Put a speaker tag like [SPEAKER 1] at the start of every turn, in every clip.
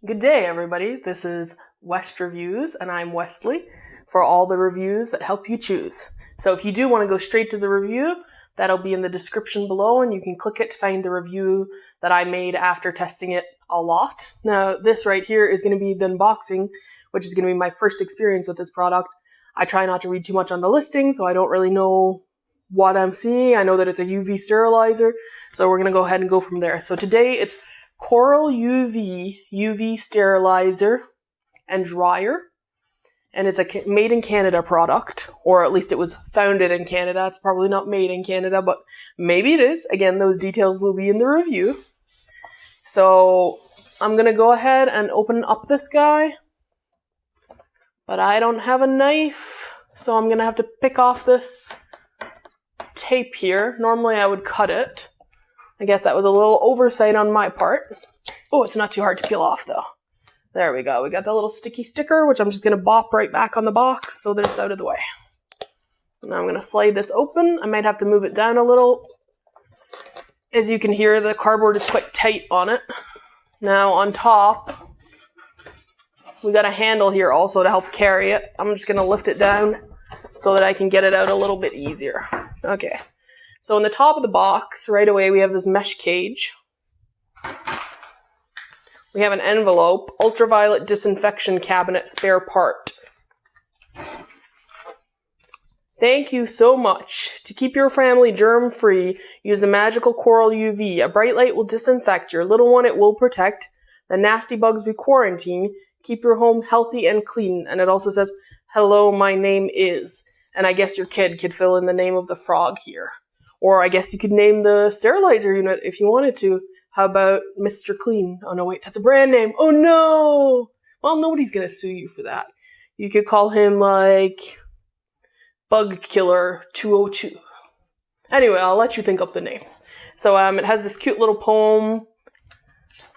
[SPEAKER 1] Good day, everybody. This is West Reviews, and I'm Westley for all the reviews that help you choose. So if you do want to go straight to the review, that'll be in the description below, and you can click it to find the review that I made after testing it a lot. Now, this right here is going to be the unboxing, which is going to be my first experience with this product. I try not to read too much on the listing, so I don't really know what I'm seeing. I know that it's a UV sterilizer, so we're going to go ahead and go from there. So today it's Coral UV Sterilizer and Dryer, and it's a made in Canada product, or at least it was founded in Canada. It's probably not made in Canada, but maybe it is. Again, those details will be in the review. So I'm going to go ahead and open up this guy, but I don't have a knife, so I'm going to have to pick off this tape here. Normally I would cut it. I guess that was a little oversight on my part. Oh, it's not too hard to peel off though. There we go. We got the little sticky sticker, which I'm just going to bop right back on the box so that it's out of the way. Now I'm going to slide this open. I might have to move it down a little. As you can hear, the cardboard is quite tight on it. Now on top, we got a handle here also to help carry it. I'm just going to lift it down so that I can get it out a little bit easier. Okay. So in the top of the box, right away, we have this mesh cage. We have an envelope, ultraviolet disinfection cabinet spare part. Thank you so much. To keep your family germ-free, use the magical Coral UV. A bright light will disinfect. Your little one it will protect. The nasty bugs we quarantine. Keep your home healthy and clean. And it also says, hello, my name is. And I guess your kid could fill in the name of the frog here. Or I guess you could name the sterilizer unit if you wanted to. How about Mr. Clean? Oh no, wait, that's a brand name. Oh no! Well, nobody's gonna sue you for that. You could call him like Bug Killer 202. Anyway, I'll let you think up the name. So it has this cute little poem.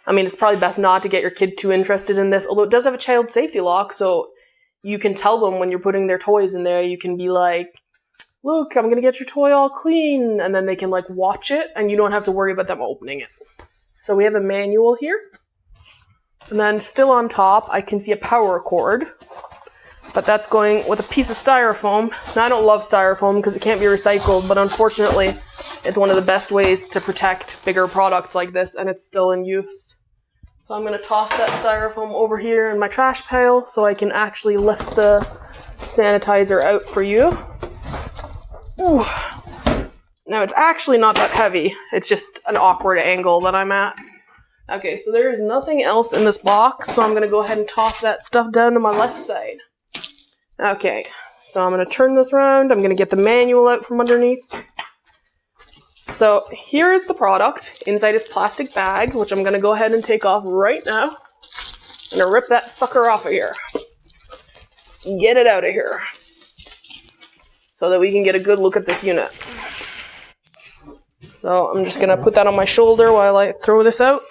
[SPEAKER 1] I mean, it's probably best not to get your kid too interested in this, although it does have a child safety lock, so you can tell them when you're putting their toys in there, you can be like, look, I'm going to get your toy all clean, and then they can, like, watch it, and you don't have to worry about them opening it. So we have a manual here, and then still on top, I can see a power cord, but that's going with a piece of styrofoam. Now, I don't love styrofoam because it can't be recycled, but unfortunately, it's one of the best ways to protect bigger products like this, and it's still in use. So I'm going to toss that styrofoam over here in my trash pile so I can actually lift the sanitizer out for you. Ooh. Now it's actually not that heavy. It's just an awkward angle that I'm at. Okay, so there is nothing else in this box, so I'm going to go ahead and toss that stuff down to my left side. Okay, so I'm going to turn this around. I'm going to get the manual out from underneath. So here is the product inside its plastic bag, which I'm going to go ahead and take off right now. I'm going to rip that sucker off of here. Get it out of here, so that we can get a good look at this unit. So I'm just going to put that on my shoulder while I throw this out.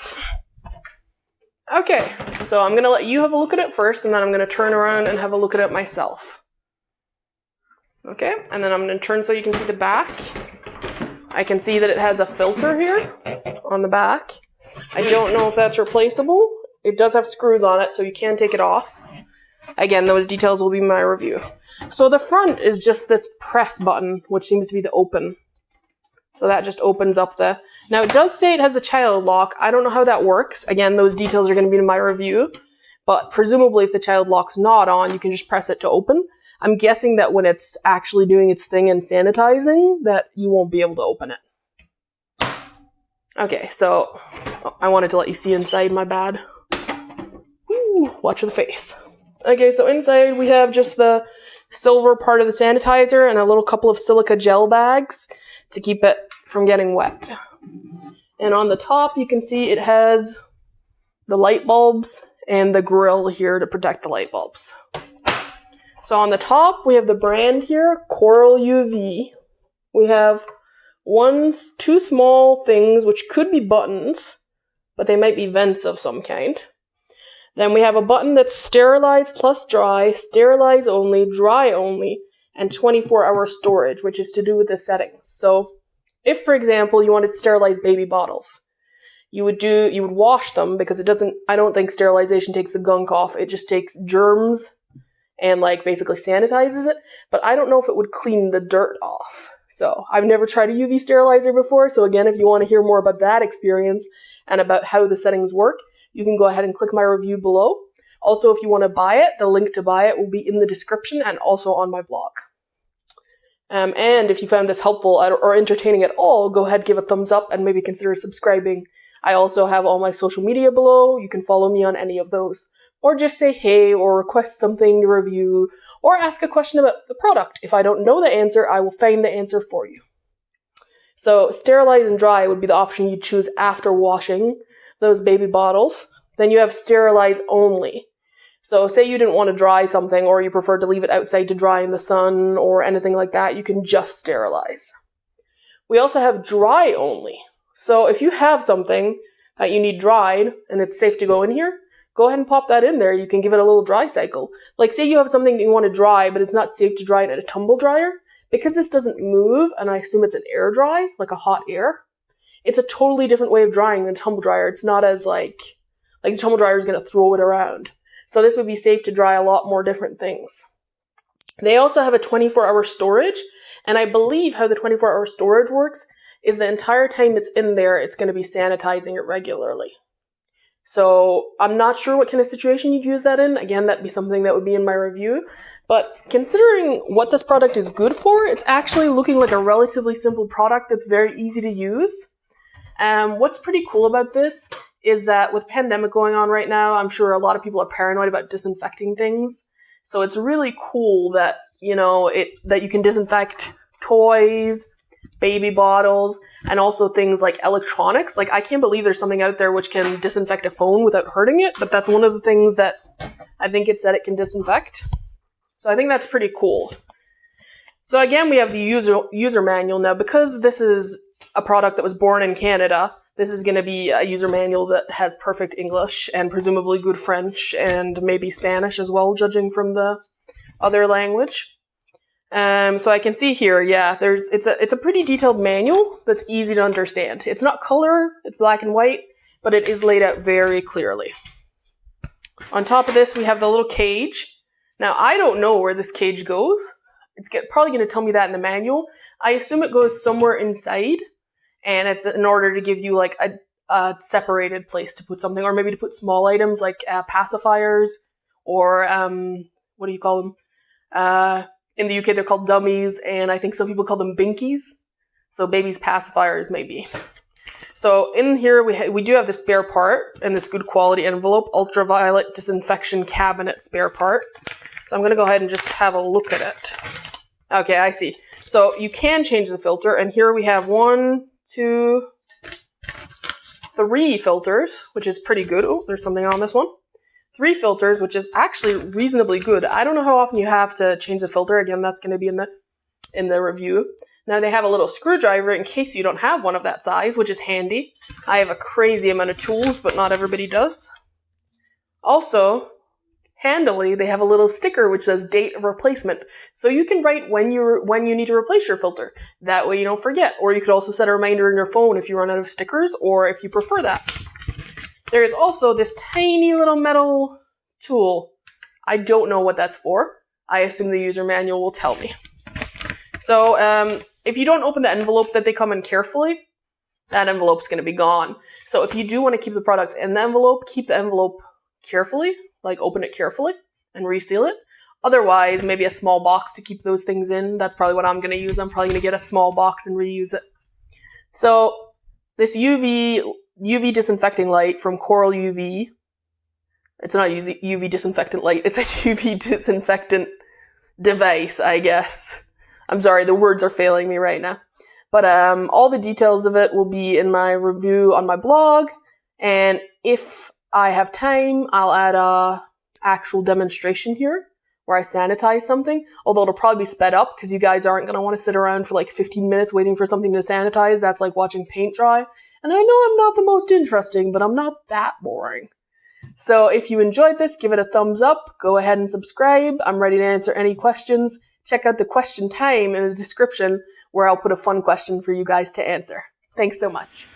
[SPEAKER 1] Okay, so I'm going to let you have a look at it first, and then I'm going to turn around and have a look at it myself. Okay, and then I'm going to turn so you can see the back. I can see that it has a filter here on the back. I don't know if that's replaceable. It does have screws on it, so you can take it off. Again, those details will be in my review. So the front is just this press button, which seems to be the open. So that just opens up the... Now, it does say it has a child lock. I don't know how that works. Again, those details are going to be in my review. But presumably, if the child lock's not on, you can just press it to open. I'm guessing that when it's actually doing its thing and sanitizing, that you won't be able to open it. Okay, so I wanted to let you see inside, my bad. Ooh, watch the face. Okay, so inside we have just the silver part of the sanitizer and a little couple of silica gel bags to keep it from getting wet. And on the top you can see it has the light bulbs and the grill here to protect the light bulbs. So on the top we have the brand here, Coral UV. We have two small things which could be buttons, but they might be vents of some kind. Then we have a button that's sterilize plus dry, sterilize only, dry only, and 24-hour storage, which is to do with the settings. So if, for example, you wanted to sterilize baby bottles, you would wash them, because I don't think sterilization takes the gunk off. It just takes germs and like basically sanitizes it. But I don't know if it would clean the dirt off. So I've never tried a UV sterilizer before. So again, if you want to hear more about that experience and about how the settings work, you can go ahead and click my review below. Also, if you want to buy it, the link to buy it will be in the description and also on my blog. And if you found this helpful or entertaining at all, go ahead, give a thumbs up, and maybe consider subscribing. I also have all my social media below. You can follow me on any of those. Or just say hey, or request something to review, or ask a question about the product. If I don't know the answer, I will find the answer for you. So sterilize and dry would be the option you choose after washing those baby bottles. Then you have sterilize only. So say you didn't want to dry something, or you prefer to leave it outside to dry in the sun or anything like that, you can just sterilize. We also have dry only. So if you have something that you need dried and it's safe to go in here, go ahead and pop that in there. You can give it a little dry cycle. Like say you have something that you want to dry, but it's not safe to dry it in a tumble dryer. Because this doesn't move, and I assume it's an air dry, like a hot air, it's a totally different way of drying than a tumble dryer. It's not as like the tumble dryer is going to throw it around. So this would be safe to dry a lot more different things. They also have a 24-hour storage, and I believe how the 24-hour storage works is the entire time it's in there, it's going to be sanitizing it regularly. So I'm not sure what kind of situation you'd use that in. Again, that'd be something that would be in my review. But considering what this product is good for, it's actually looking like a relatively simple product that's very easy to use. What's pretty cool about this is that with pandemic going on right now, I'm sure a lot of people are paranoid about disinfecting things. So it's really cool that, that you can disinfect toys, baby bottles, and also things like electronics. Like, I can't believe there's something out there which can disinfect a phone without hurting it, but that's one of the things that I think it said it can disinfect. So I think that's pretty cool. So again, we have the user manual. Now, because this is a product that was born in Canada, this is going to be a user manual that has perfect English and presumably good French and maybe Spanish as well, judging from the other language. So I can see here, yeah, it's a pretty detailed manual that's easy to understand. It's not color, it's black and white, but it is laid out very clearly. On top of this, we have the little cage. Now, I don't know where this cage goes. It's probably going to tell me that in the manual. I assume it goes somewhere inside, and it's in order to give you like a separated place to put something, or maybe to put small items like pacifiers, or what do you call them? In the UK, they're called dummies, and I think some people call them binkies. So babies' pacifiers, maybe. So in here, we do have the spare part in this good quality envelope, ultraviolet disinfection cabinet spare part. So I'm going to go ahead and just have a look at it. Okay, I see. So you can change the filter, and here we have 1, 2, 3 filters, which is pretty good. Oh, there's something on this one. 3 filters, which is actually reasonably good. I don't know how often you have to change the filter. Again, that's going to be in the review. Now they have a little screwdriver in case you don't have one of that size, which is handy. I have a crazy amount of tools, but not everybody does. Also, handily, they have a little sticker which says date of replacement. So you can write when you need to replace your filter. That way you don't forget. Or you could also set a reminder in your phone if you run out of stickers, or if you prefer that. There is also this tiny little metal tool. I don't know what that's for. I assume the user manual will tell me. So if you don't open the envelope that they come in carefully, that envelope's going to be gone. So if you do want to keep the products in the envelope, keep the envelope carefully, like open it carefully and reseal it. Otherwise, maybe a small box to keep those things in. That's probably what I'm going to use. I'm probably going to get a small box and reuse it. So this UV disinfecting light from Coral UV. It's not a UV disinfectant light. It's a UV disinfectant device, I guess. I'm sorry, the words are failing me right now. But all the details of it will be in my review on my blog. And if I have time, I'll add a actual demonstration here where I sanitize something. Although it'll probably be sped up because you guys aren't going to want to sit around for like 15 minutes waiting for something to sanitize. That's like watching paint dry. And I know I'm not the most interesting, but I'm not that boring. So if you enjoyed this, give it a thumbs up. Go ahead and subscribe. I'm ready to answer any questions. Check out the question time in the description where I'll put a fun question for you guys to answer. Thanks so much.